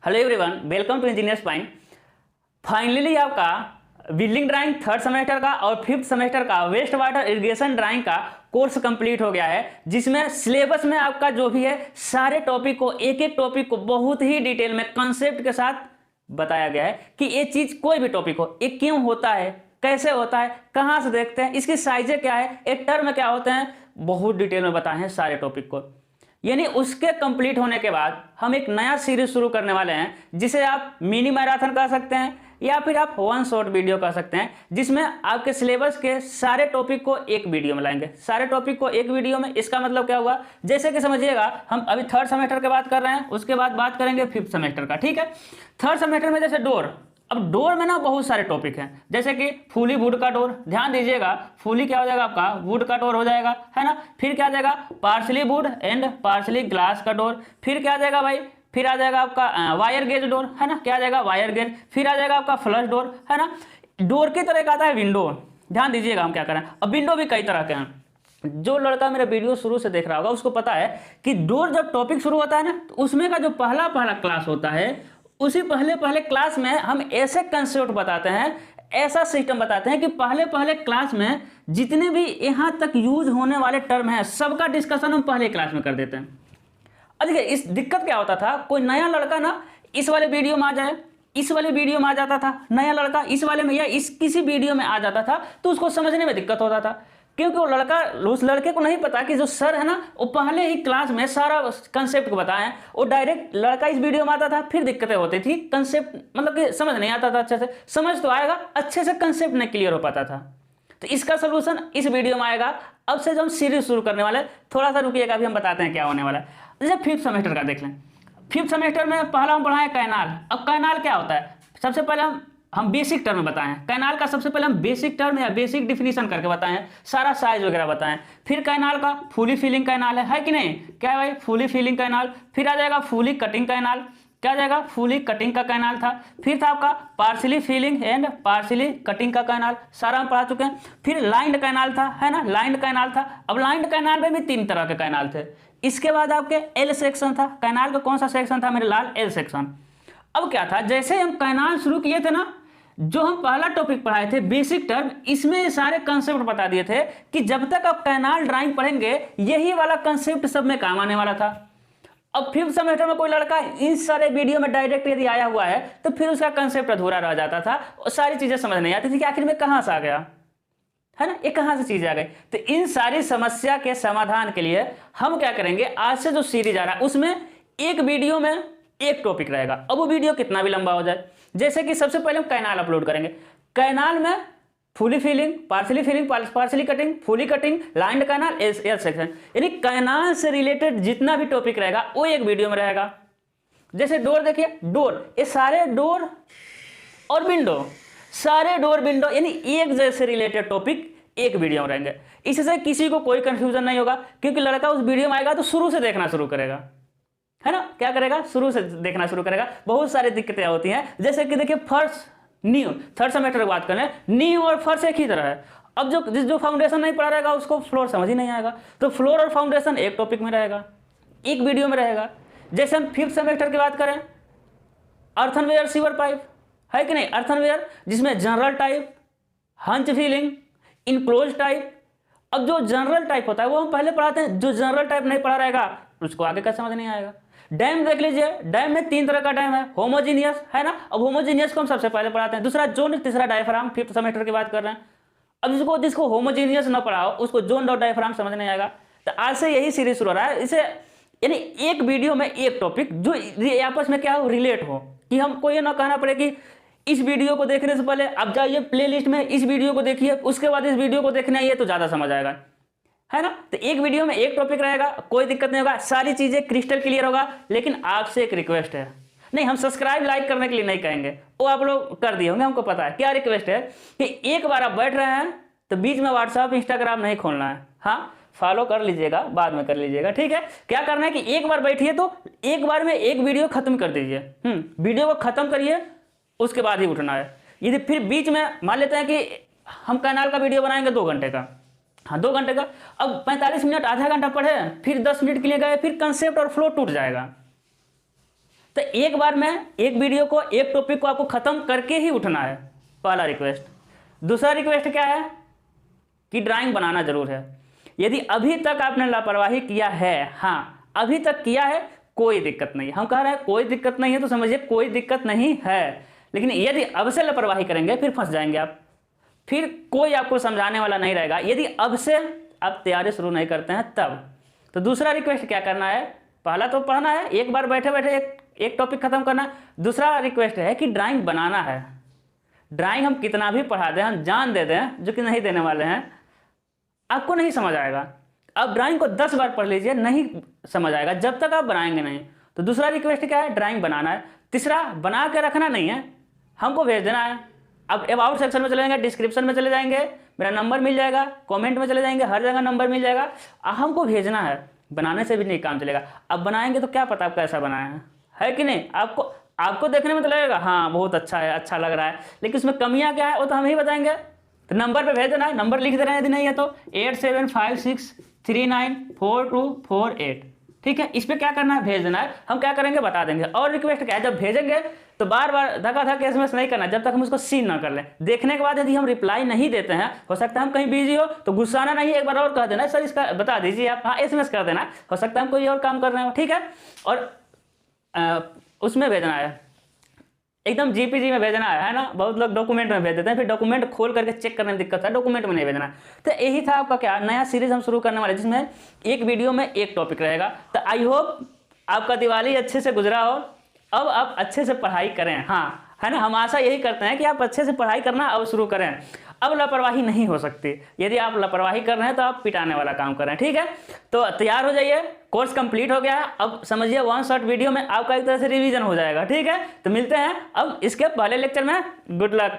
Hello everyone, welcome to Engineers Point. Finally आपका building drawing third semester का और fifth semester का waste water irrigation drawing का course complete हो गया है, जिसमें सिलेबस में आपका जो भी है सारे टॉपिक को एक एक टॉपिक को बहुत ही डिटेल में कंसेप्ट के साथ बताया गया है कि ये चीज़ कोई भी टॉपिक हो, ये क्यों होता है, कैसे होता है, कहाँ से देखते हैं, इसकी साइजें क्या है, एक टर्म क्या होते हैं, बहुत डिटेल में बताए हैं सारे टॉपिक को। यानी उसके कंप्लीट होने के बाद हम एक नया सीरीज शुरू करने वाले हैं, जिसे आप मिनी मैराथन कह सकते हैं या फिर आप वन शॉट वीडियो कह सकते हैं, जिसमें आपके सिलेबस के सारे टॉपिक को एक वीडियो में लाएंगे। सारे टॉपिक को एक वीडियो में, इसका मतलब क्या हुआ, जैसे कि समझिएगा हम अभी थर्ड सेमेस्टर की बात कर रहे हैं, उसके बाद बात करेंगे फिफ्थ सेमेस्टर का। ठीक है, थर्ड सेमेस्टर में जैसे डोर, अब डोर में ना बहुत सारे टॉपिक हैं, जैसे कि फुली वुड का डोर। ध्यान दीजिएगा, फुली क्या हो जाएगा आपका, वुड का डोर हो जाएगा, है ना। फिर क्या आ जाएगा, partially would and partially glass का डोर। फिर क्या आ जाएगा भाई, फिर आ जाएगा आपका वायर गेज डोर, है ना। क्या आ जाएगा, वायर गेज। फिर आ जाएगा आपका फ्लश डोर, है ना। डोर की तरह का आता है विंडो। ध्यान दीजिएगा हम क्या करें, अब विंडो भी कई तरह के हैं। जो लड़का मेरा वीडियो शुरू से देख रहा होगा उसको पता है कि डोर जब टॉपिक शुरू होता है ना, तो उसमें का जो पहला क्लास होता है, उसी पहले क्लास में हम ऐसे कंसेप्ट बताते हैं, ऐसा सिस्टम बताते हैं कि पहले क्लास में जितने भी यहाँ तक यूज होने वाले टर्म हैं सबका डिस्कशन हम पहले क्लास में कर देते हैं। अब देखिए इस दिक्कत क्या होता था, कोई नया लड़का ना इस वाले वीडियो में आ जाए, इस वाले वीडियो में आ जाता था, नया लड़का इस वाले में या इस किसी वीडियो में आ जाता था, तो उसको समझने में दिक्कत होता था, क्योंकि वो लड़का, उस लड़के को नहीं पता कि जो सर है ना वो पहले ही क्लास में सारा कंसेप्ट को बताएं। वो डायरेक्ट लड़का इस वीडियो में आता था, फिर दिक्कतें होती थी, कंसेप्ट मतलब कि समझ नहीं आता था अच्छे से, समझ तो आएगा, अच्छे से कंसेप्ट नहीं क्लियर हो पाता था। तो इसका सोल्यूशन इस वीडियो में आएगा। अब से जो हम सीरीज शुरू करने वाले, थोड़ा सा रुकिएगा, अभी हम बताते हैं क्या होने वाला है। जैसे फिफ्थ सेमेस्टर का देख लें, फिफ्थ सेमेस्टर में पहला हम पढ़ाएं कैनाल। अब कैनाल क्या होता है, सबसे पहले हम बेसिक टर्म बताएं कैनाल का, सबसे पहले हम बेसिक टर्म या बेसिक डिफिनीशन करके बताएं, सारा साइज वगैरह बताएं। फिर कैनाल का फुली फिलिंग कैनाल है कि नहीं, क्या है भाई, फुली फिलिंग कैनाल। फिर आ जाएगा फुली कटिंग कैनाल, क्या आ जाएगा, फुली कटिंग का कैनाल था। फिर था आपका partially filling and partially cutting का कैनाल, सारा हम पढ़ा चुके हैं। फिर लाइंड कैनाल था, है ना, लाइंड कैनाल था। अब लाइंड कैनाल में भी 3 तरह के कैनाल थे। इसके बाद आपके एल सेक्शन था, कैनाल का कौन सा सेक्शन था मेरे लाल, एल सेक्शन। अब क्या था, जैसे हम कैनाल शुरू किए थे ना, जो हम पहला टॉपिक पढ़ाए थे बेसिक टर्म, इसमें सारे कंसेप्ट बता दिए थे कि जब तक आप कैनाल ड्राइंग पढ़ेंगे यही वाला कंसेप्ट सब में काम आने वाला था। अब फिफ्थ सेमेस्टर में कोई लड़का इन सारे वीडियो में डायरेक्ट यदि आया हुआ है तो फिर उसका कंसेप्ट अधूरा रह जाता था और सारी चीजें समझ नहीं आती थी कि आखिर में कहाँ से आ गया, है ना, ये कहाँ से चीजें आ गई। तो इन सारी समस्या के समाधान के लिए हम क्या करेंगे, आज से जो सीरीज आ रहा है उसमें एक वीडियो में एक टॉपिक रहेगा। अब वो वीडियो कितना भी लंबा हो जाए, जैसे कि सबसे पहले हम कैनाल अपलोड करेंगे। कैनाल में fully filling, partially cutting, fully cutting, lined canal, L section, यानी कैनाल से रिलेटेड जितना भी टॉपिक रहेगा वो एक वीडियो में रहेगा। जैसे डोर देखिए, डोर, ये सारे डोर और विंडो, सारे डोर विंडो यानी एक जैसे रिलेटेड टॉपिक एक वीडियो में रहेंगे। इससे किसी को कोई कंफ्यूजन नहीं होगा, क्योंकि लड़का उस वीडियो में आएगा तो शुरू से देखना शुरू करेगा, है ना, क्या करेगा, शुरू से देखना शुरू करेगा। बहुत सारी दिक्कतें होती हैं, जैसे कि देखिए फर्स्ट न्यू, थर्ड सेमेस्टर की बात करें, न्यू और फर्स्ट एक ही तरह है। अब जो फाउंडेशन नहीं पढ़ा रहेगा उसको फ्लोर समझ ही नहीं आएगा, तो फ्लोर और फाउंडेशन एक टॉपिक में रहेगा, एक वीडियो में रहेगा। जैसे हम फिफ्थ सेमेस्टर की बात करें, अर्थनवेयर सीवर पाइप है कि नहीं, अर्थनवेयर जिसमें general type, hunch feeling, enclose type. अब जो जनरल टाइप होता है वो हम पहले पढ़ाते हैं, जो जनरल टाइप नहीं पढ़ा रहेगा उसको आगे का समझ नहीं आएगा। डैम देख लीजिए, डैम में 3 तरह का डैम है, होमोजीनियस, है ना। अब होमोजीनियस को हम सबसे पहले पढ़ाते हैं, दूसरा जोन, तीसरा डायफ्राम। फिफ्थ सेमेस्टर की बात कर रहे हैं। अब जिसको होमोजीनियस ना पढ़ाओ उसको जोन और डायफ्राम समझ नहीं आएगा। तो आज से यही सीरीज शुरू हो रहा है, इसे यानी एक वीडियो में एक टॉपिक जो आपस में क्या हो, रिलेट हो, कि हमको ये ना कहना पड़े कि इस वीडियो को देखने से पहले आप जाइए प्ले लिस्ट में इस वीडियो को देखिए, उसके बाद इस वीडियो को देखना, ये तो ज़्यादा समझ आएगा, है ना। तो एक वीडियो में एक टॉपिक रहेगा, कोई दिक्कत नहीं होगा, सारी चीजें क्रिस्टल क्लियर होगा। लेकिन आपसे एक रिक्वेस्ट है, नहीं हम सब्सक्राइब लाइक करने के लिए नहीं कहेंगे, वो आप लोग कर दिए होंगे, हमको पता है। क्या रिक्वेस्ट है कि एक बार आप बैठ रहे हैं तो बीच में व्हाट्सएप इंस्टाग्राम नहीं खोलना है, हाँ फॉलो कर लीजिएगा, बाद में कर लीजिएगा, ठीक है। क्या करना है कि एक बार बैठिए तो एक बार में एक वीडियो खत्म कर दीजिए, वीडियो को खत्म करिए, उसके बाद ही उठना है। यदि फिर बीच में मान लेते हैं कि हम कैनाल का वीडियो बनाएंगे 2 घंटे का, हाँ 2 घंटे का, अब 45 मिनट आधा घंटा पढ़े, फिर 10 मिनट के लिए गए, फिर कंसेप्ट और फ्लो टूट जाएगा। तो एक बार में एक वीडियो को, एक टॉपिक को आपको ख़त्म करके ही उठना है, पहला रिक्वेस्ट। दूसरा रिक्वेस्ट क्या है कि ड्राइंग बनाना जरूर है। यदि अभी तक आपने लापरवाही किया है, हाँ अभी तक किया है, कोई दिक्कत नहीं। हम कह रहे हैं कोई दिक्कत नहीं है तो समझिए कोई दिक्कत नहीं है, लेकिन यदि अब से लापरवाही करेंगे फिर फंस जाएंगे आप, फिर कोई आपको समझाने वाला नहीं रहेगा। यदि अब से आप तैयारी शुरू नहीं करते हैं तब। तो दूसरा रिक्वेस्ट क्या करना है, पहला तो पढ़ना है, एक बार बैठे बैठे एक टॉपिक खत्म करना। दूसरा रिक्वेस्ट है कि ड्राइंग बनाना है। ड्राइंग हम कितना भी पढ़ा दें, हम जान दे दें, जो कि नहीं देने वाले हैं, आपको नहीं समझ आएगा। अब ड्राइंग को 10 बार पढ़ लीजिए, नहीं समझ आएगा जब तक आप बनाएंगे नहीं। तो दूसरा रिक्वेस्ट क्या है, ड्राइंग बनाना है। तीसरा, बना के रखना नहीं है, हमको भेज देना है। अब अबाउट सेक्शन में चले जाएंगे, डिस्क्रिप्शन में चले जाएंगे, मेरा नंबर मिल जाएगा, कमेंट में चले जाएंगे, हर जगह नंबर मिल जाएगा। हमको भेजना है, बनाने से भी नहीं काम चलेगा। अब बनाएंगे तो क्या पता आप कैसा बनाए है कि नहीं। आपको देखने में तो लगेगा हाँ बहुत अच्छा है, अच्छा लग रहा है, लेकिन उसमें कमियां क्या है वो तो हम ही बताएंगे। तो नंबर पे भेज देना है, नंबर लिख देना है यदि नहीं है तो 8756394248। ठीक है, इस पर क्या करना है, भेज देना है, हम क्या करेंगे बता देंगे। और रिक्वेस्ट क्या है, जब भेजेंगे तो बार बार धक्का SMS नहीं करना जब तक हम उसको सीन ना कर लें। देखने के बाद यदि हम रिप्लाई नहीं देते हैं, हो सकता है हम कहीं बिजी हो, तो गुस्साना नहीं, एक बार और कह देना सर इसका बता दीजिए आप, हाँ SMS कर देना, हो सकता है हम कोई और काम कर रहे हो। ठीक है, और उसमें भेजना है एकदम JPG में भेजना है ना। बहुत लोग डॉक्यूमेंट में भेज देते हैं, फिर डॉक्यूमेंट खोल करके चेक करने में दिक्कत है, डॉक्यूमेंट में नहीं भेजना। तो यही था आपका क्या नया सीरीज हम शुरू करने वाले, जिसमें एक वीडियो में एक टॉपिक रहेगा। तो आई होप आपका दिवाली अच्छे से गुजरा हो, अब आप अच्छे से पढ़ाई करें, हाँ है ना। हम आशा यही करते हैं कि आप अच्छे से पढ़ाई करना अब शुरू करें। अब लापरवाही नहीं हो सकती, यदि आप लापरवाही कर रहे हैं तो आप पिटाने वाला काम कर रहे हैं। ठीक है, तो तैयार हो जाइए, कोर्स कंप्लीट हो गया है। अब समझिए 1 शॉट वीडियो में आपका एक तरह से रिवीजन हो जाएगा। ठीक है, तो मिलते हैं अब इसके पहले लेक्चर में। Good luck.